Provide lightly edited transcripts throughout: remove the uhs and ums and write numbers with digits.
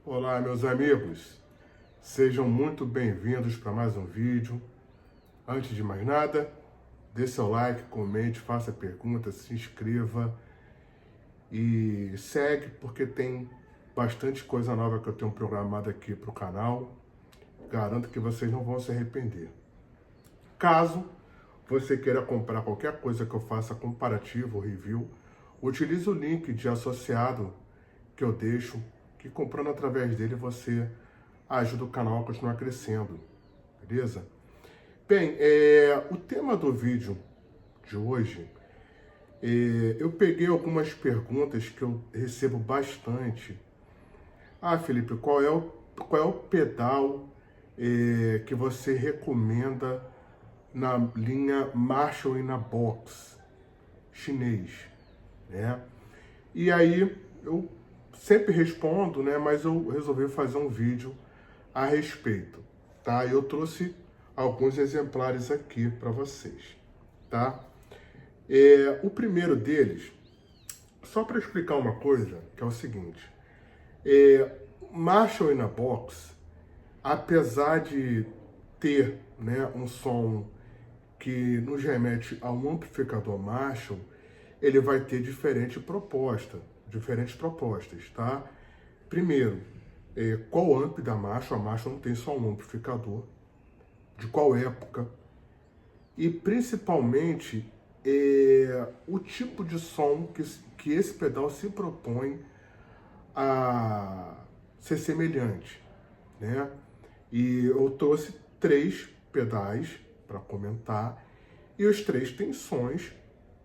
Olá, meus amigos, sejam muito bem-vindos para mais um vídeo. Antes de mais nada, dê seu like, comente, faça perguntas, se inscreva e segue porque tem bastante coisa nova que eu tenho programada aqui para o canal. Garanto que vocês não vão se arrepender. Caso você queira comprar qualquer coisa que eu faça comparativo ou review, utilize o link de associado que eu deixo, que comprando através dele você ajuda o canal a continuar crescendo, beleza? Bem, o tema do vídeo de hoje, eu peguei algumas perguntas que eu recebo bastante. Ah, Felipe, qual é o pedal que você recomenda na linha Marshall e na Box chinês, né? E aí eu sempre respondo, né? Mas eu resolvi fazer um vídeo a respeito, tá? Eu trouxe alguns exemplares aqui para vocês, tá? O primeiro deles, só para explicar uma coisa, que é o seguinte: Marshall in a Box, apesar de ter, né, um som que nos remete a um amplificador Marshall, ele vai ter diferentes propostas, tá? Primeiro, qual amp da Marshall? A Marshall não tem só um amplificador. De qual época? E principalmente o tipo de som que esse pedal se propõe a ser semelhante, né? E eu trouxe 3 pedais para comentar e os 3 têm sons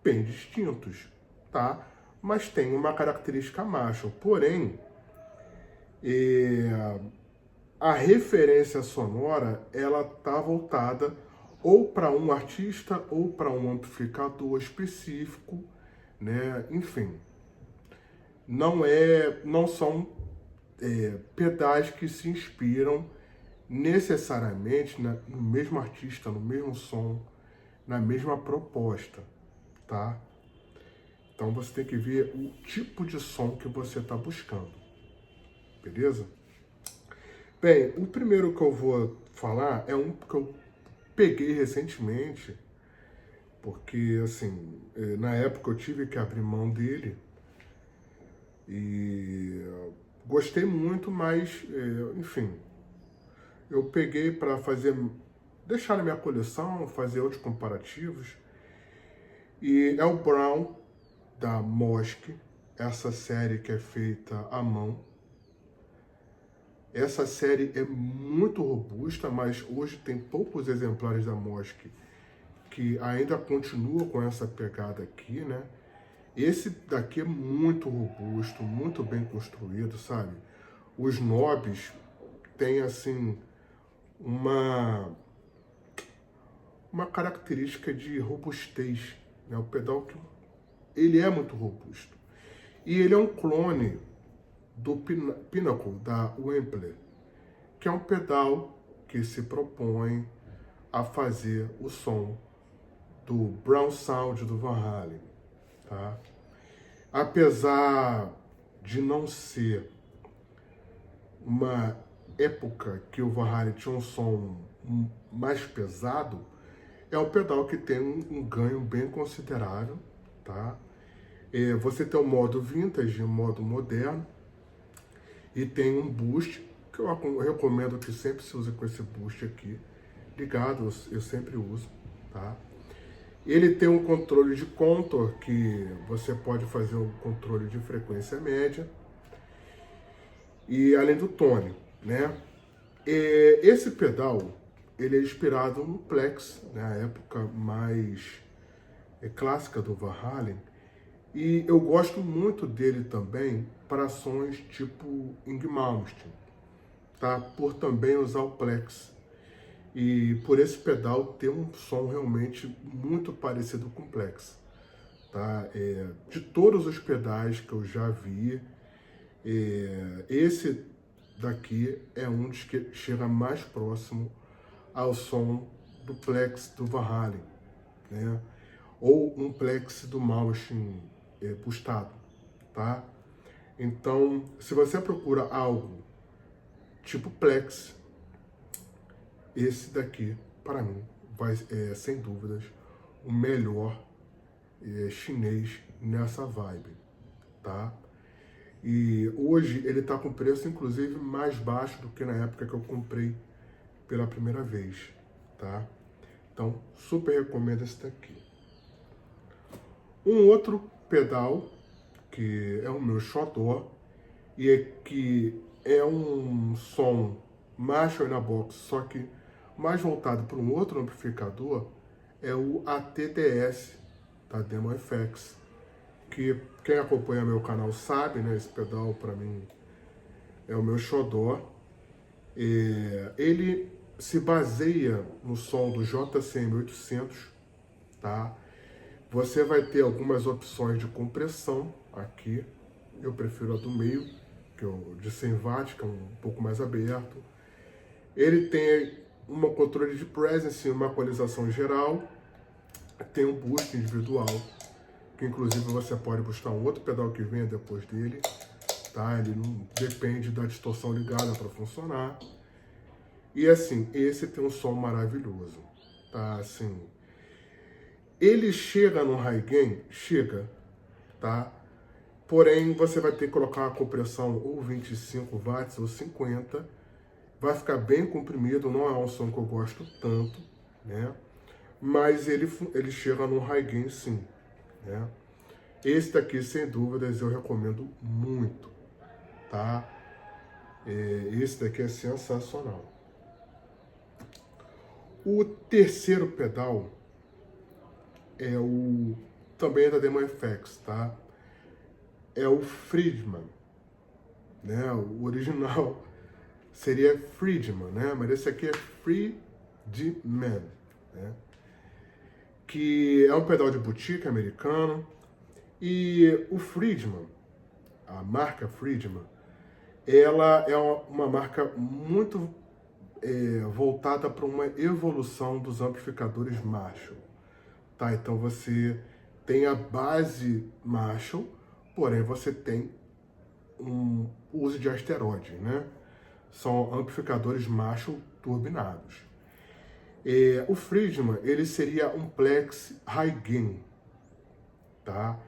bem distintos, tá? Mas tem uma característica Marshall, porém a referência sonora ela tá voltada ou para um artista ou para um amplificador específico, né? Enfim, não são pedais que se inspiram necessariamente no mesmo artista, no mesmo som, na mesma proposta, tá? Então você tem que ver o tipo de som que você está buscando, beleza? Bem, o primeiro que eu vou falar é um que eu peguei recentemente, porque assim, na época eu tive que abrir mão dele e gostei muito, mas enfim, eu peguei para deixar na minha coleção, fazer outros comparativos. E é o Brown da Mosk, essa série que é feita à mão. Essa série é muito robusta, mas hoje tem poucos exemplares da Mosk que ainda continua com essa pegada aqui, né? Esse daqui é muito robusto, muito bem construído, sabe? Os knobs têm, assim, uma característica de robustez, né? O pedal que ele é muito robusto. E ele é um clone do Pinnacle, da Wembley, que é um pedal que se propõe a fazer o som do Brown Sound do Van Halen, tá? Apesar de não ser uma época que o Van Halen tinha um som mais pesado, é um pedal que tem um ganho bem considerável, tá? Você tem o modo vintage e o modo moderno, e tem um boost, que eu recomendo que sempre se use com esse boost aqui, ligado, eu sempre uso, tá? Ele tem um controle de contour, que você pode fazer um controle de frequência média, e além do tone, né? Esse pedal, ele é inspirado no Plex, né? A época mais clássica do Van Halen, e eu gosto muito dele também para sons tipo Ing Malmsteen, tá? Por também usar o Plex. E por esse pedal ter um som realmente muito parecido com o Plex, tá? De todos os pedais que eu já vi, esse daqui é um dos que chega mais próximo ao som do Plex do Van Halen, né? Ou um Plex do Malmsteen boostado, tá? Então, se você procura algo tipo Plex. Esse daqui, para mim, vai sem dúvidas o melhor chinês nessa vibe, tá? E hoje ele está com preço, inclusive, mais baixo do que na época que eu comprei pela primeira vez, tá? Então, super recomendo esse daqui. Um outro pedal, que é o meu xodó, e que é um som Marshall na box, só que mais voltado para um outro amplificador, é o ATTS, da Demo FX, que quem acompanha meu canal sabe, né? Esse pedal para mim é o meu xodó. Ele se baseia no som do JCM 800, tá? Você vai ter algumas opções de compressão aqui. Eu prefiro a do meio, que é o de 100 watts, que é um pouco mais aberto. Ele tem um controle de presence, uma equalização geral. Tem um boost individual, que inclusive você pode buscar um outro pedal que venha depois dele, tá? Ele não depende da distorção ligada para funcionar. E assim, esse tem um som maravilhoso, tá? Assim, ele chega no high gain? Chega, tá? Porém, você vai ter que colocar uma compressão ou 25 watts ou 50. Vai ficar bem comprimido, não é um som que eu gosto tanto, né? Mas ele chega no high gain sim, né? Esse daqui, sem dúvidas, eu recomendo muito, tá? Esse daqui é sensacional. O terceiro pedal também é da Demo FX, tá? É o Friedman, né? O original seria Friedman, né? Mas esse aqui é Friedman, né? Que é um pedal de boutique americano. E o Friedman, a marca Friedman, ela é uma marca muito voltada para uma evolução dos amplificadores Marshall, tá? Então você tem a base Marshall, porém você tem um uso de asteroide, né? São amplificadores Marshall turbinados. O Friedman, ele seria um Plex High Gain, tá?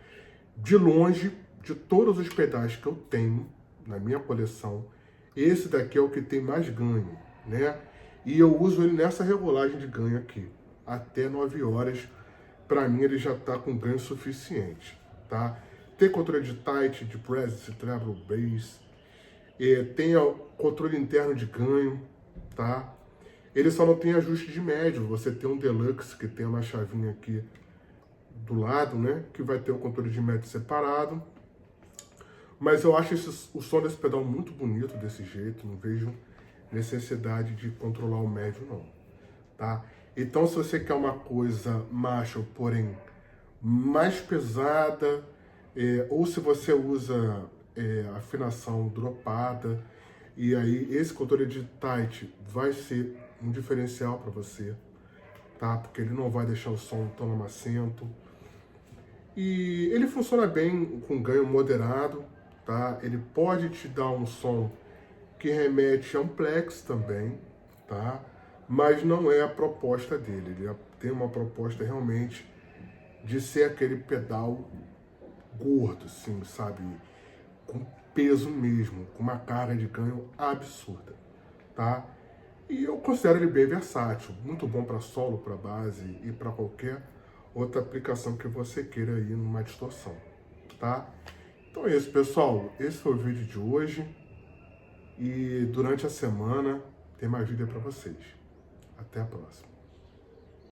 De longe, de todos os pedais que eu tenho na minha coleção, esse daqui é o que tem mais ganho, né? E eu uso ele nessa regulagem de ganho aqui, até 9 horas. Para mim, ele já está com ganho suficiente, tá? Tem controle de tight, de presence, treble, bass. Tem controle interno de ganho, tá? Ele só não tem ajuste de médio. Você tem um Deluxe que tem uma chavinha aqui do lado, né? Que vai ter o controle de médio separado. Mas eu acho o som desse pedal muito bonito desse jeito. Não vejo necessidade de controlar o médio, não, tá? Então, se você quer uma coisa Marshall, porém mais pesada, ou se você usa afinação dropada, e aí esse controle de tight vai ser um diferencial para você, tá? Porque ele não vai deixar o som tão lamacento. E ele funciona bem com ganho moderado, tá? Ele pode te dar um som que remete a um Plex também, tá? Mas não é a proposta dele. Ele tem uma proposta realmente de ser aquele pedal gordo, assim, sabe? Com peso mesmo, com uma carga de ganho absurda, tá? E eu considero ele bem versátil, muito bom para solo, para base e para qualquer outra aplicação que você queira aí numa distorção, tá? Então é isso, pessoal. Esse foi o vídeo de hoje e durante a semana tem mais vídeo para vocês. Até a próxima.